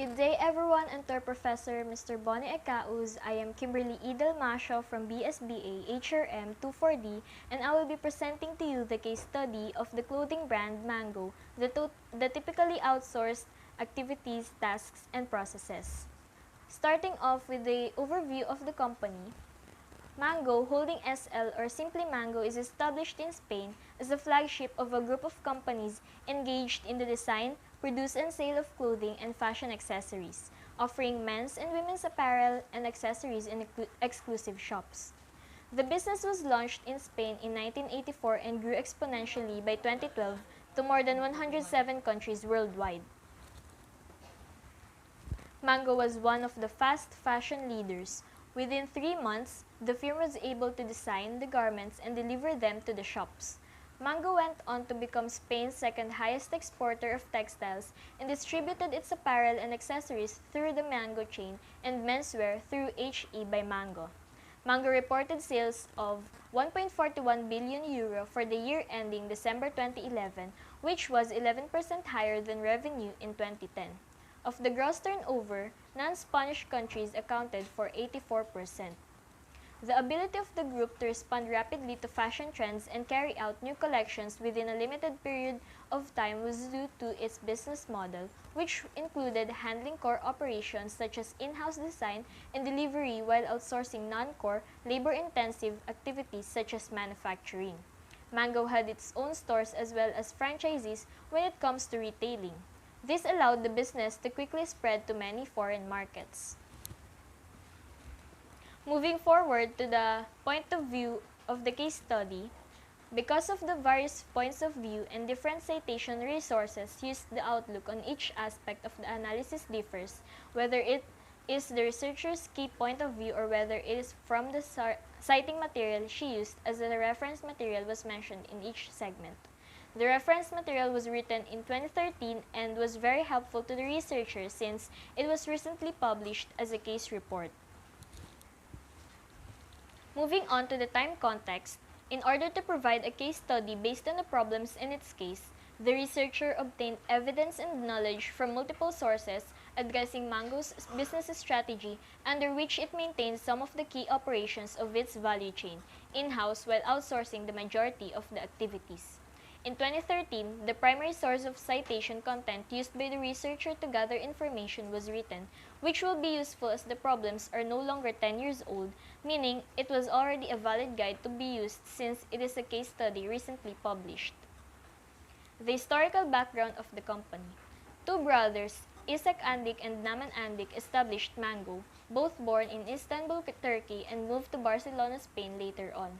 Good day everyone, and to our professor, Mr. Bonnie Ecauz. I am Kimberly Dalmacio from BSBA HRM 24D, and I will be presenting to you the case study of the clothing brand Mango, the typically outsourced activities, tasks, and processes. Starting off with the overview of the company, Mango Holding SL, or simply Mango, is established in Spain as the flagship of a group of companies engaged in the design, produce and sale of clothing and fashion accessories, offering men's and women's apparel and accessories in exclusive shops. The business was launched in Spain in 1984 and grew exponentially by 2012 to more than 107 countries worldwide. Mango was one of the fast fashion leaders. Within 3 months, the firm was able to design the garments and deliver them to the shops. Mango went on to become Spain's second highest exporter of textiles and distributed its apparel and accessories through the Mango chain and menswear through HE by Mango. Mango reported sales of €1.41 billion for the year ending December 2011, which was 11% higher than revenue in 2010. Of the gross turnover, non-Spanish countries accounted for 84%. The ability of the group to respond rapidly to fashion trends and carry out new collections within a limited period of time was due to its business model, which included handling core operations such as in-house design and delivery while outsourcing non-core, labor-intensive activities such as manufacturing. Mango had its own stores as well as franchisees when it comes to retailing. This allowed the business to quickly spread to many foreign markets. Moving forward to the point of view of the case study, because of the various points of view and different citation resources used, the outlook on each aspect of the analysis differs, whether it is the researcher's key point of view or whether it is from the citing material she used, as the reference material was mentioned in each segment. The reference material was written in 2013 and was very helpful to the researcher since it was recently published as a case report. Moving on to the time context, in order to provide a case study based on the problems in its case, the researcher obtained evidence and knowledge from multiple sources addressing Mango's business strategy, under which it maintains some of the key operations of its value chain in-house while outsourcing the majority of the activities. In 2013, the primary source of citation content used by the researcher to gather information was written, which will be useful as the problems are no longer 10 years old, meaning it was already a valid guide to be used since it is a case study recently published. The historical background of the company. Two brothers, Isaac Andik and Naman Andik, established Mango, both born in Istanbul, Turkey, and moved to Barcelona, Spain later on.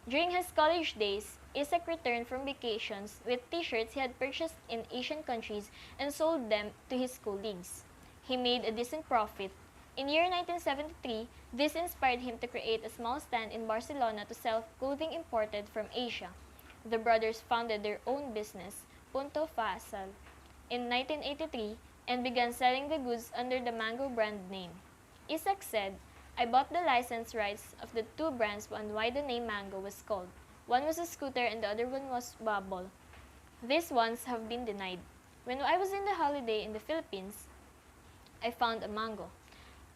During his college days, Isaac returned from vacations with t-shirts he had purchased in Asian countries and sold them to his colleagues. He made a decent profit. In year 1973, this inspired him to create a small stand in Barcelona to sell clothing imported from Asia. The brothers founded their own business, Punto Fasal, in 1983 and began selling the goods under the Mango brand name. Isaac said, "I bought the license rights of the two brands on why the name Mango was called. One was a scooter and the other one was Bubble. These ones have been denied. When I was in the holiday in the Philippines, I found a mango.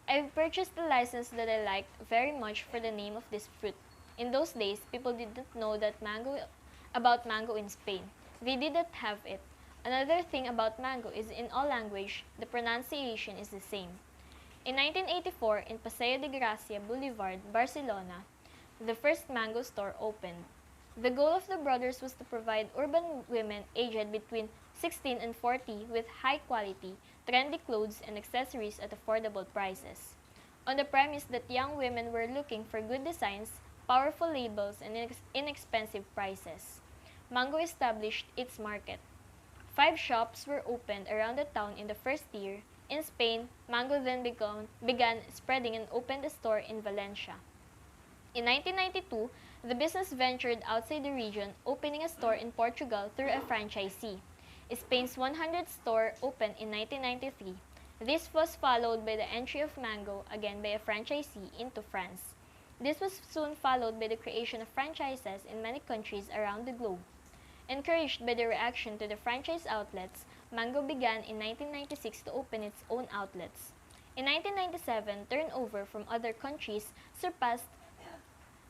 I purchased the license that I liked very much for the name of this fruit. In those days, people didn't know about mango in Spain. They didn't have it. Another thing about mango is in all language, the pronunciation is the same." In 1984, in Paseo de Gracia Boulevard, Barcelona, the first Mango store opened. The goal of the brothers was to provide urban women aged between 16 and 40 with high-quality, trendy clothes and accessories at affordable prices. On the premise that young women were looking for good designs, powerful labels, and inexpensive prices, Mango established its market. 5 shops were opened around the town in the first year. In Spain, Mango then began spreading and opened a store in Valencia. In 1992, the business ventured outside the region, opening a store in Portugal through a franchisee. Spain's 100th store opened in 1993. This was followed by the entry of Mango, again by a franchisee, into France. This was soon followed by the creation of franchises in many countries around the globe. Encouraged by the reaction to the franchise outlets, Mango began in 1996 to open its own outlets. In 1997, turnover from other countries surpassed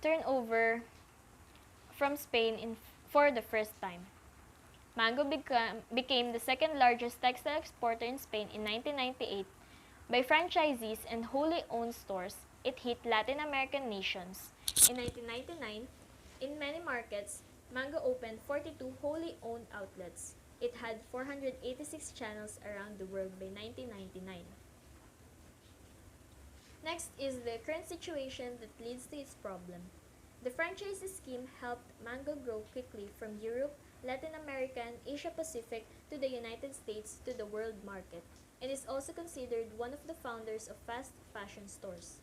turnover from Spain for the first time. Mango became the second largest textile exporter in Spain in 1998. By franchisees and wholly owned stores, it hit Latin American nations. In 1999, in many markets, Mango opened 42 wholly owned outlets. It had 486 channels around the world by 1999. Next is the current situation that leads to its problem. The franchise scheme helped Mango grow quickly from Europe, Latin America, and Asia Pacific to the United States to the world market, and is also considered one of the founders of fast fashion stores.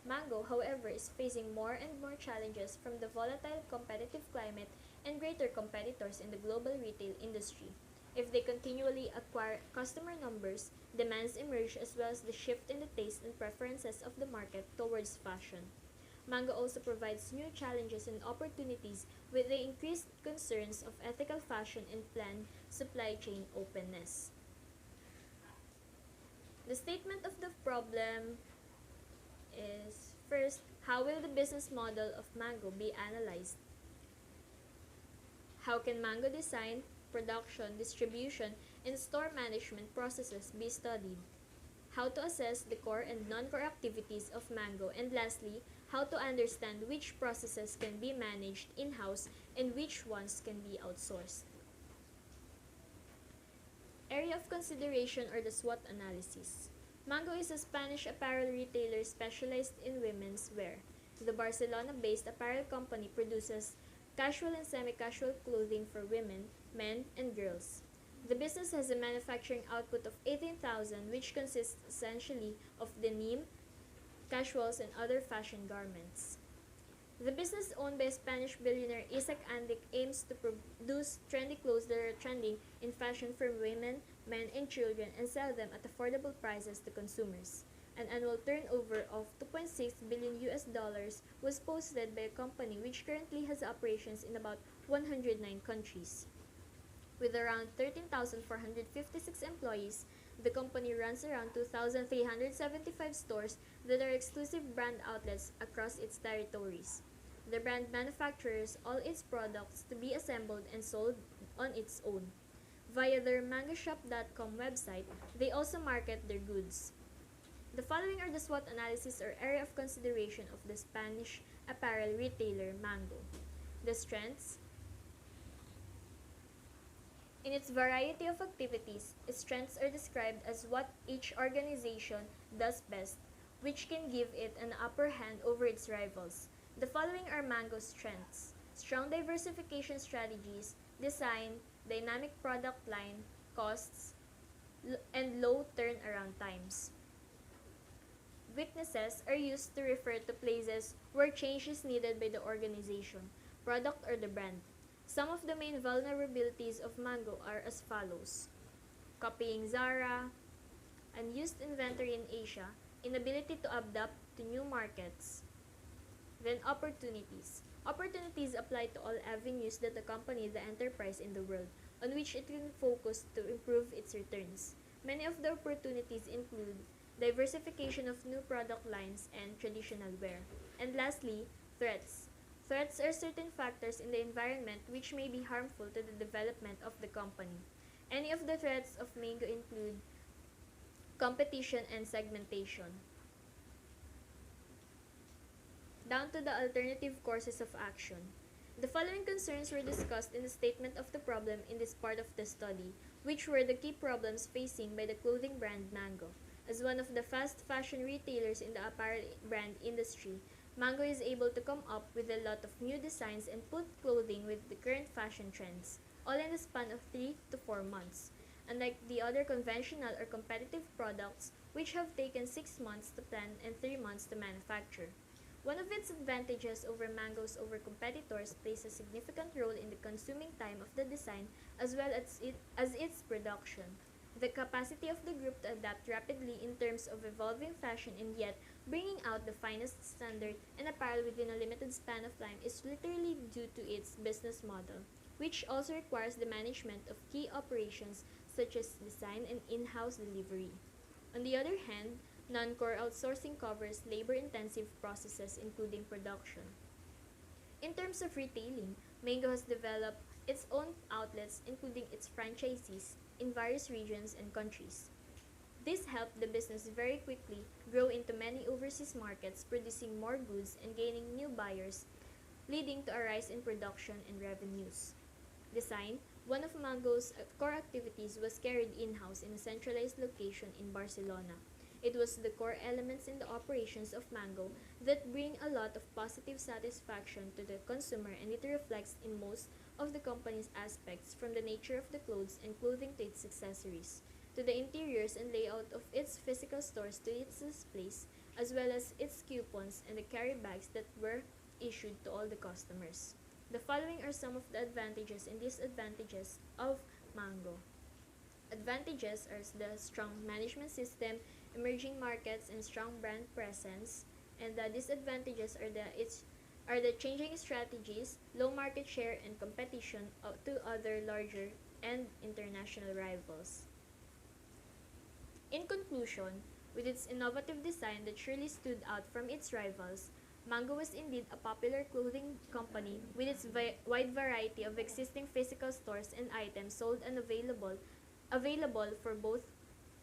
Mango, however, is facing more and more challenges from the volatile competitive climate and greater competitors in the global retail industry. If they continually acquire customer numbers, demands emerge as well as the shift in the taste and preferences of the market towards fashion. Mango also provides new challenges and opportunities with the increased concerns of ethical fashion and planned supply chain openness. The statement of the problem is first, how will the business model of Mango be analyzed? How can Mango design, production, distribution, and store management processes be studied? How to assess the core and non-core activities of Mango, and lastly, how to understand which processes can be managed in-house and which ones can be outsourced. Area of consideration or the SWOT analysis. Mango is a Spanish apparel retailer specialized in women's wear. The Barcelona-based apparel company produces casual and semi-casual clothing for women, men, and girls. The business has a manufacturing output of 18,000, which consists essentially of denim, casuals, and other fashion garments. The business, owned by Spanish billionaire Isaac Andic, aims to produce trendy clothes that are trending in fashion for women, men, and children and sell them at affordable prices to consumers. An annual turnover of 2.6 billion US dollars was posted by a company which currently has operations in about 109 countries. With around 13,456 employees, the company runs around 2,375 stores that are exclusive brand outlets across its territories. The brand manufactures all its products to be assembled and sold on its own. Via their mangoshop.com website, they also market their goods. The following are the SWOT analysis or area of consideration of the Spanish apparel retailer Mango. The strengths. In its variety of activities, its strengths are described as what each organization does best, which can give it an upper hand over its rivals. The following are Mango's strengths: strong diversification strategies, design, dynamic product line, costs, and low turnaround times. Weaknesses are used to refer to places where change is needed by the organization, product, or the brand. Some of the main vulnerabilities of Mango are as follows: copying Zara, unused inventory in Asia, inability to adapt to new markets. Then opportunities. Opportunities apply to all avenues that accompany the enterprise in the world, on which it can focus to improve its returns. Many of the opportunities include diversification of new product lines and traditional wear. And lastly, threats. Threats are certain factors in the environment which may be harmful to the development of the company. Any of the threats of Mango include competition and segmentation. Down to the alternative courses of action. The following concerns were discussed in the statement of the problem in this part of the study, which were the key problems facing by the clothing brand Mango. As one of the fast fashion retailers in the apparel brand industry, Mango is able to come up with a lot of new designs and put clothing with the current fashion trends, all in the span of 3 to 4 months, unlike the other conventional or competitive products which have taken 6 months to plan and 3 months to manufacture. One of its advantages over Mango's over competitors plays a significant role in the consuming time of the design as well as its production. The capacity of the group to adapt rapidly in terms of evolving fashion and yet bringing out the finest standard and apparel within a limited span of time is literally due to its business model, which also requires the management of key operations such as design and in-house delivery. On the other hand, non-core outsourcing covers labor-intensive processes including production. In terms of retailing, Mango has developed its own outlets including its franchisees in various regions and countries. This helped the business very quickly grow into many overseas markets, producing more goods and gaining new buyers, leading to a rise in production and revenues. Design, one of Mango's core activities, was carried in-house in a centralized location in Barcelona. It was the core elements in the operations of Mango that bring a lot of positive satisfaction to the consumer, and it reflects in most of the company's aspects, from the nature of the clothes and clothing to its accessories, to the interiors and layout of its physical stores to its displays, as well as its coupons and the carry bags that were issued to all the customers. The following are some of the advantages and disadvantages of Mango. Advantages are the strong management system, emerging markets, and strong brand presence. And the disadvantages are the changing strategies, low market share, and competition to other larger and international rivals. In conclusion, with its innovative design that surely stood out from its rivals, Mango was indeed a popular clothing company with its wide variety of existing physical stores and items sold and available for both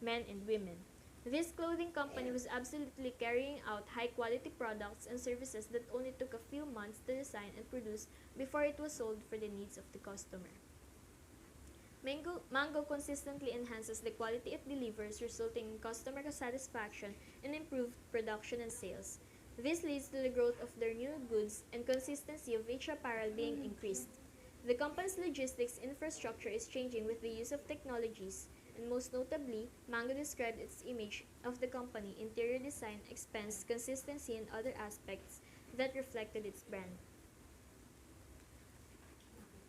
men and women. This clothing company was absolutely carrying out high-quality products and services that only took a few months to design and produce before it was sold for the needs of the customer. Mango consistently enhances the quality it delivers, resulting in customer satisfaction and improved production and sales. This leads to the growth of their new goods and consistency of each apparel being increased. The company's logistics infrastructure is changing with the use of technologies, and most notably, Mango described its image of the company, interior design, expense, consistency, and other aspects that reflected its brand.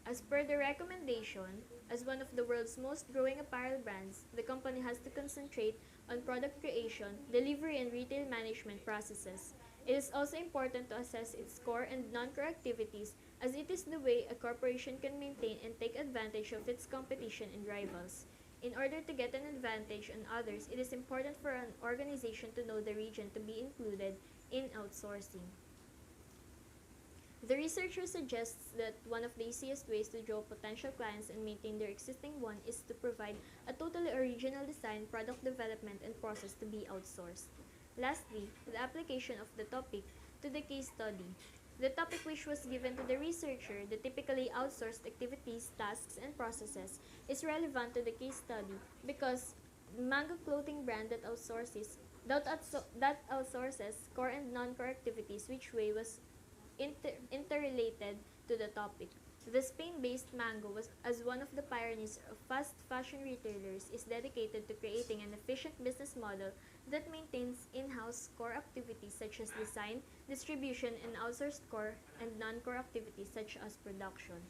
As per the recommendation, as one of the world's most growing apparel brands, the company has to concentrate on product creation, delivery, and retail management processes. It is also important to assess its core and non-core activities, as it is the way a corporation can maintain and take advantage of its competition and rivals. In order to get an advantage on others, it is important for an organization to know the region to be included in outsourcing. The researcher suggests that one of the easiest ways to draw potential clients and maintain their existing one is to provide a totally original design, product development, and process to be outsourced. Lastly, the application of the topic to the case study. The topic which was given to the researcher, the typically outsourced activities, tasks, and processes, is relevant to the case study because Mango clothing brand that outsources core and non-core activities, which way was interrelated to the topic. The Spain-based Mango, as one of the pioneers of fast fashion retailers, is dedicated to creating an efficient business model that maintains in-house core activities such as design, distribution, and outsourced core and non-core activities such as production.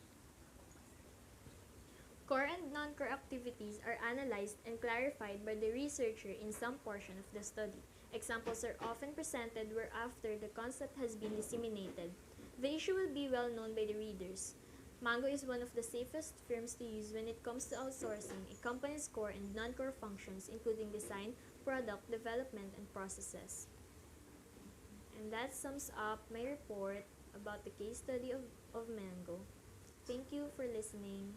Core and non-core activities are analyzed and clarified by the researcher in some portion of the study. Examples are often presented where after the concept has been disseminated. The issue will be well known by the readers. Mango is one of the safest firms to use when it comes to outsourcing a company's core and non-core functions, including design, product development, and processes. And that sums up my report about the case study of Mango. Thank you for listening.